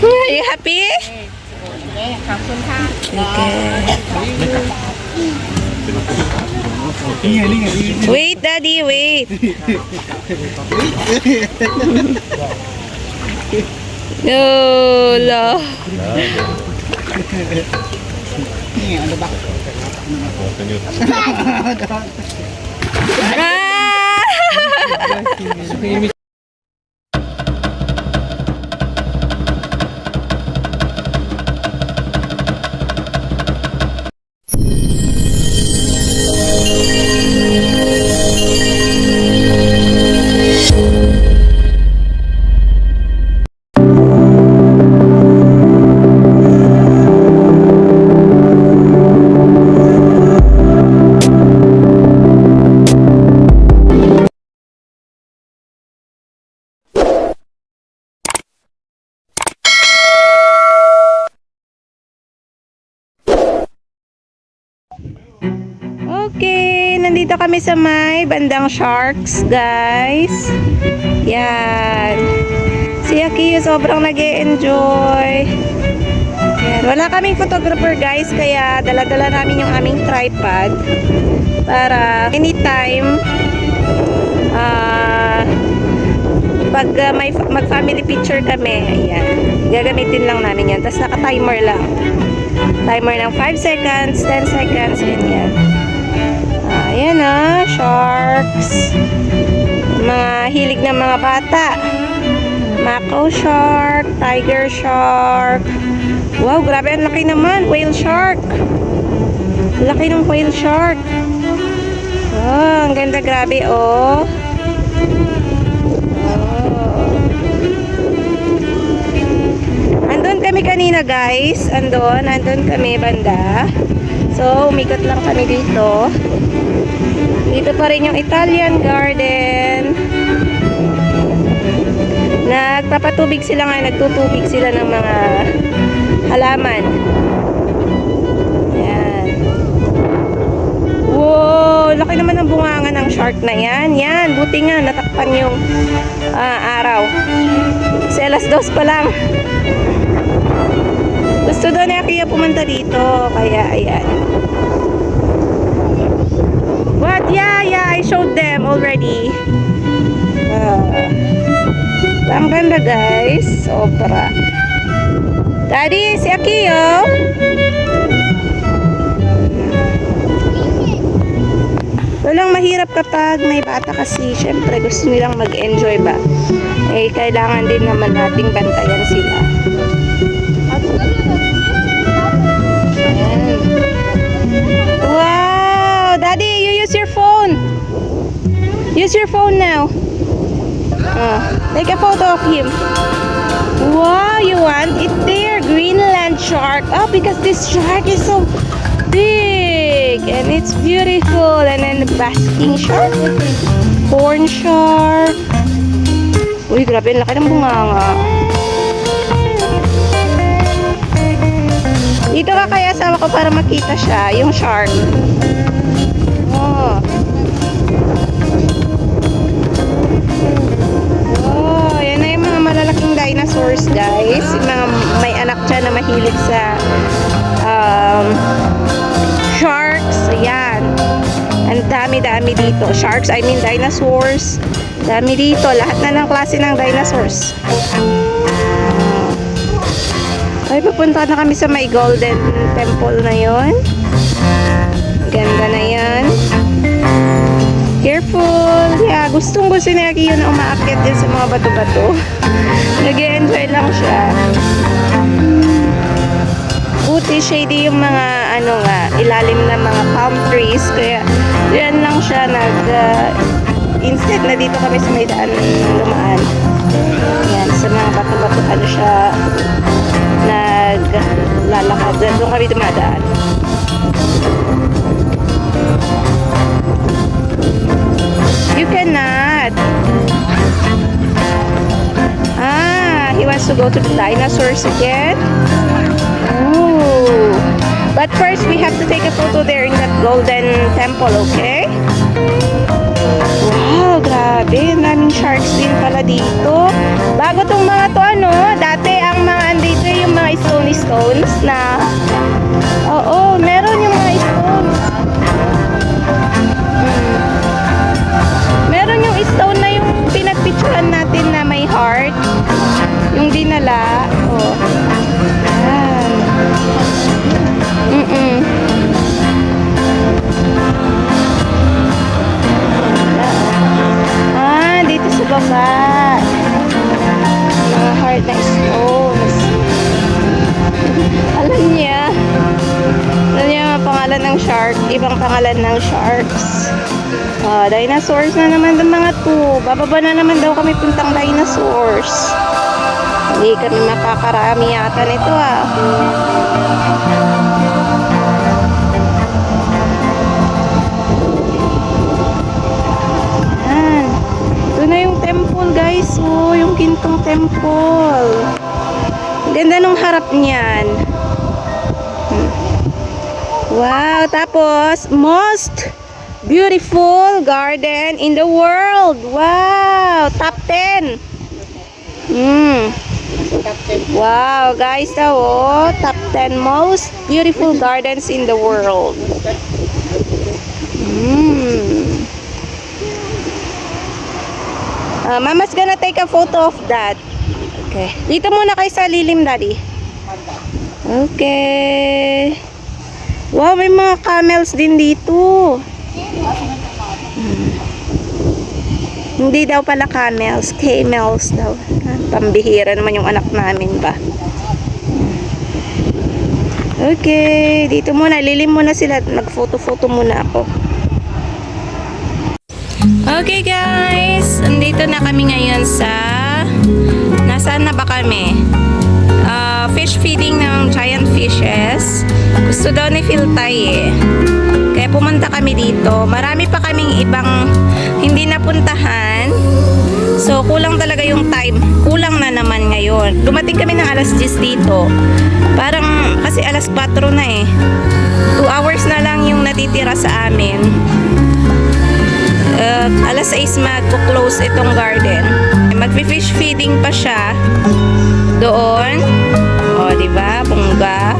Are you happy? ขอบคุณค่ะ Okay. Wait, Daddy, wait. Lola. Ah! Okay, nandito kami sa may bandang Sharks, guys. Yan. Si Akiyo sobrang nag-e-enjoy. Yan. Wala kaming photographer, guys, kaya dala-dala namin yung aming tripod para anytime pag may mag-family picture kami, ayan, gagamitin lang namin yan. Tapos naka-timer lang. Timer ng 5 seconds, 10 seconds, ganyan. Ayan sharks. Mga hilig ng mga bata. Mako shark, tiger shark. Wow, grabe, ang laki naman. Whale shark. Laki ng whale shark. Oh, ang ganda, grabe, oh. Andun kami kanina, guys. Andun kami banda. So, umikot lang kami dito. Dito pa rin yung Italian garden. Nagpapatubig sila nga, nagtutubig sila ng mga halaman. Ayan. Wow, laki naman ng bunganga ng shark na yan. Yan, buti nga, natakpan yung araw. Kasi alas 2 pa lang. Gusto daw ni Akiya pumunta dito, kaya ayan. What? Yeah, I showed them already. Ang ganda, guys. Sobra. Daddy, si Akiyo. Walang mahirap kapag may bata kasi syempre gusto nilang mag-enjoy ba. Eh, kailangan din naman nating bantayan sila. Wow! Daddy, you use your phone. Use your phone now. Take a photo of him. Wow, you want it there? Greenland shark. Oh, because this shark is so big and it's beautiful. And then the basking shark. Horn shark. Uy, grabe, laki ng bunganga. Dito ka kaya asawa ko para makita siya, yung shark. Oh. Oh, yan na yung mga malalaking dinosaurs, guys. Yung mga may anak dyan na mahilig sa sharks. Ayan. Ang dami-dami dito. Sharks, I mean dinosaurs. Dami dito. Lahat na ng klase ng dinosaurs. Ay, papunta na kami sa may golden temple na yon. Ganda na yan. Careful. Yeah, gustong-gusto ni Aki yun na umaakyat din sa mga bato-bato. Nag-e-enjoy lang siya. Buti shady yung mga ilalim na mga palm trees. Kaya yan lang siya instead na dito kami sa may daan lumaan. Yan, sa mga bato-bato siya naglalakad. Doon kami dumadaan. You cannot. He wants to go to the dinosaurs again. Ooh. But first, we have to take a photo there in that golden temple, okay? Wow, grabe. Grabe, daming sharks din pala dito. Bago tong mga to ano, dati ang mga andito yung mga stones na oo, meron yung mga stones. Meron yung stone na yung pinagpicturean natin na may heart. Yung dinala. Oh. Ayan. Dito sa baba. Mga heart na stones. Alam niya ang pangalan ng shark. Ibang pangalan ng sharks. Dinosaurs na naman ng mga to. Bababa na naman daw kami puntang dinosaurs. Hindi kami makakarami yata nito Yan. Ito na yung temple guys. Oh, yung Gintong Temple. Ganda nung harap niyan. Wow. Tapos, most beautiful garden in the world. Wow. Top 10. Wow, guys, top 10 most beautiful gardens in the world. Mama's gonna take a photo of that. Okay. Dito muna kayo sa lilim, Daddy. Okay. Wow, may mga camels din dito. Hindi daw pala camels, camels daw. Pambihira naman yung anak namin ba. Okay, dito muna, lilim muna sila. Nag-photo-photo muna ako. Okay guys, andito na kami ngayon sa nasaan na ba kami? Fish feeding ng giant fishes. Gusto daw ni Philtay kaya pumunta kami dito. Marami pa kaming ibang hindi napuntahan. So, kulang talaga yung time. Kulang na naman ngayon. Dumating kami ng alas 10 dito. Parang, kasi alas 4 na 2 hours na lang yung natitira sa amin. Alas 6 mag-close itong garden. Mag-fish feeding pa siya. Doon. O, diba? Bungga.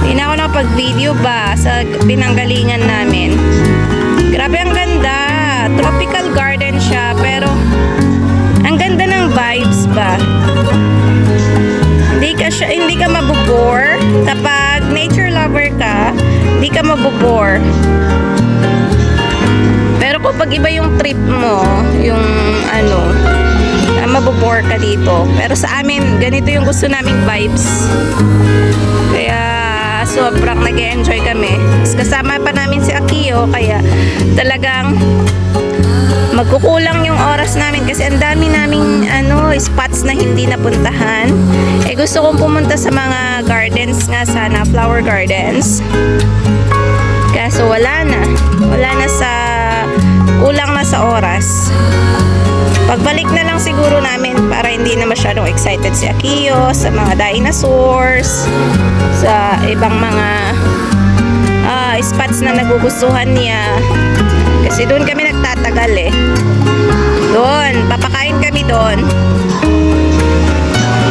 Hindi na ako nakapag-video ba sa pinanggalingan namin. Grabe, ang ganda. Tropical garden siya, pero ang ganda ng vibes ba. Hindi ka mabubore. Kapag nature lover ka, hindi ka mabubore. Pero kapag iba yung trip mo, yung mabubore ka dito. Pero sa amin, ganito yung gusto naming vibes. Kaya sobrang nag-enjoy kami. Kasama pa namin si Akio, kaya talagang magkukulang yung oras namin kasi ang dami naming spots na hindi napuntahan. Gusto kong pumunta sa mga gardens nga sana, flower gardens. Kaso wala na kulang na sa oras. Pagbalik na lang siguro namin para hindi na masyadong excited si Akio sa mga dinosaurs, sa ibang mga spots na nagugustuhan niya. Kasi doon kami nagtatagal Doon, papakain kami doon.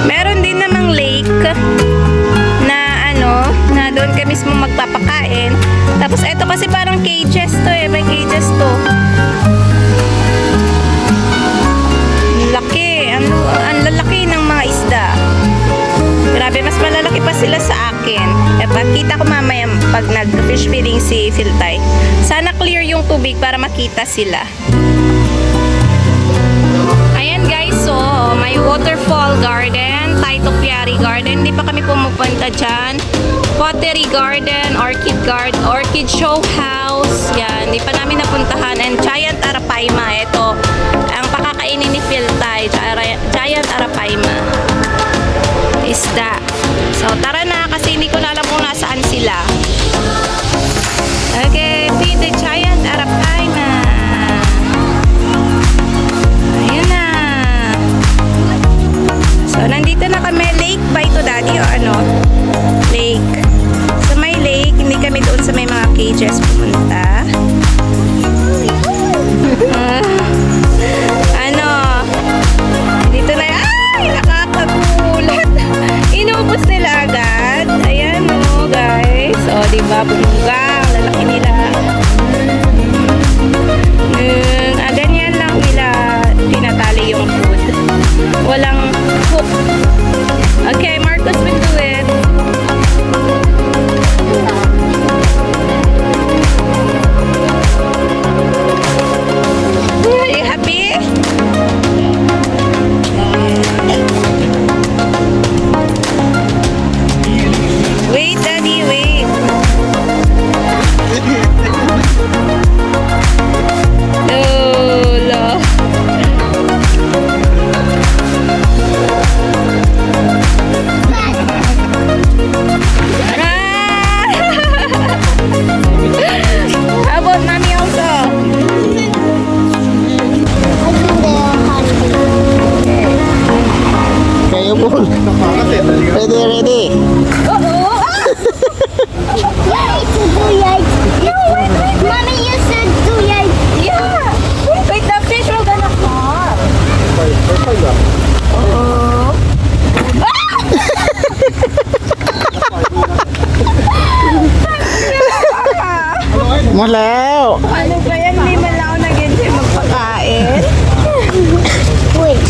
Meron din namang lake na na doon kami mismo magpapakain. Tapos eto kasi parang cages to may cages to. Laki, ang lalaki ng mga isda. Grabe, mas malalaki pa sila sa akin. Pakita ko mamaya pag nag-fish feeding si Philtay. Sana clear yung tubig para makita sila. Ayan guys, so may waterfall garden, Taitopiary garden. Hindi pa kami pumupunta dyan. Pottery garden, orchid show house. Yan, hindi pa namin napuntahan. And giant arapaima. Ito, ang pakakainin ni Philtay, giant arapaima. Isda. So, tara na kasi hindi ko na alam kung nasaan sila. Okay, feed the giant arapaima. Ayan na. So, nandito na kami. Lake ba ito, Daddy? O lake. Sa may lake, hindi kami doon sa may mga cages pumunta. Ayaw po. Ready, ready. Mommy, you said tuyay. Yeah! Wait, the fish will gonna fall. Malaw. Ano ba yan? Hindi man lang ako nag-enjoy magpakain. Wait.